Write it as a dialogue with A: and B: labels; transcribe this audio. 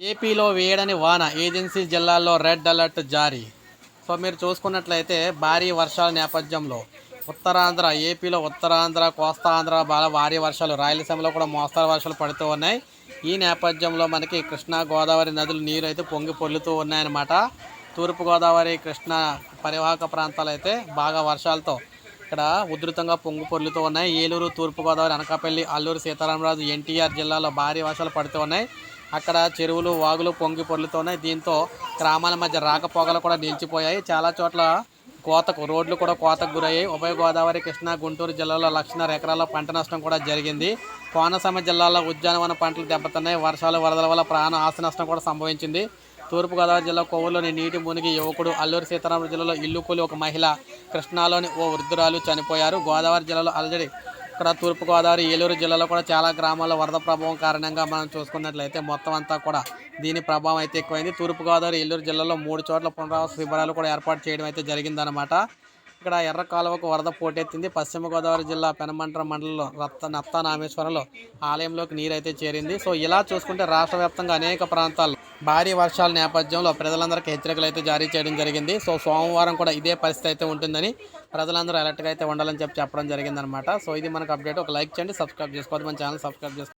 A: ఏపీలో వేయడని వాన ఏజెన్సీ జిల్లాల్లో రెడ్ అలర్ట్ జారీ. సో మీరు చూసుకున్నట్లయితే భారీ వర్షాల నేపథ్యంలో ఉత్తరాంధ్ర ఏపీలో ఉత్తరాంధ్ర కోస్తా ఆంధ్ర బాగా భారీ వర్షాలు, రాయలసీమలో కూడా మోస్తరు వర్షాలు పడుతూ ఉన్నాయి. ఈ నేపథ్యంలో మనకి కృష్ణా గోదావరి నదులు నీరు అయితే పొంగి పొర్లుతూ ఉన్నాయన్నమాట. తూర్పుగోదావరి కృష్ణా పరివాహక ప్రాంతాలు అయితే బాగా వర్షాలతో ఇక్కడ ఉధృతంగా పొంగి పొర్లుతూ ఉన్నాయి. ఏలూరు, తూర్పుగోదావరి, అనకాపల్లి, అల్లూరు సీతారామరాజు, ఎన్టీఆర్ జిల్లాలో భారీ వర్షాలు పడుతూ ఉన్నాయి. అక్కడ చెరువులు, వాగులు పొంగి పొర్లుతున్నాయి. దీంతో గ్రామాల మధ్య రాకపోకలు కూడా నిలిచిపోయాయి. చాలా చోట్ల రోడ్లు కూడా కోతకు గురయ్యాయి. ఉభయ గోదావరి, కృష్ణా, గుంటూరు జిల్లాలో 1,5 ఎకరాల పంట నష్టం కూడా జరిగింది. కోనసీమ జిల్లాలో ఉద్యానవన పంటలు దెబ్బతిన్నాయి. వర్షాలు, వరదల వల్ల ప్రాణ ఆస్తి నష్టం కూడా సంభవించింది. తూర్పుగోదావరి జిల్లా కొవ్వూరులోని నీటి మునిగి యువకుడు, అల్లూరు సీతారామరాజు జిల్లాలో ఇల్లు కూలి ఒక మహిళ, కృష్ణాలోని ఓ వృద్ధురాలు చనిపోయారు. గోదావరి జిల్లాలో అలజడి. ఇక్కడ తూర్పుగోదావరి, ఏలూరు జిల్లాలో కూడా చాలా గ్రామాల్లో వరద ప్రభావం కారణంగా మనం చూసుకున్నట్లయితే మొత్తం అంతా కూడా దీని ప్రభావం అయితే ఎక్కువైంది. తూర్పుగోదావరి, ఏలూరు జిల్లాలో 3 చోట్ల పునరావాస శిబిరాలు కూడా ఏర్పాటు చేయడం అయితే జరిగిందనమాట. ఇక్కడ ఎర్ర కాలువకు వరద పోటెత్తింది. పశ్చిమ గోదావరి జిల్లా పెనమంట్ర మండలంలో నత్తానామేశ్వరంలో ఆలయంలోకి నీరైతే చేరింది. సో ఇలా చూసుకుంటే రాష్ట్ర వ్యాప్తంగా అనేక ప్రాంతాల్లో భారీ వర్షాల నేపథ్యంలో ప్రజలందరికీ హెచ్చరికలు అయితే జారీ చేయడం జరిగింది. సో సోమవారం కూడా ఇదే పరిస్థితి అయితే ఉంటుందని ప్రజలందరూ అలర్ట్గా అయితే ఉండాలని చెప్పడం జరిగిందనమాట. సో ఇది మనకు అప్డేట్. ఒక లైక్ చేయండి, సబ్స్క్రైబ్ చేసుకోవద్దు, మన ఛానల్ సబ్స్క్రైబ్ చేసుకోండి.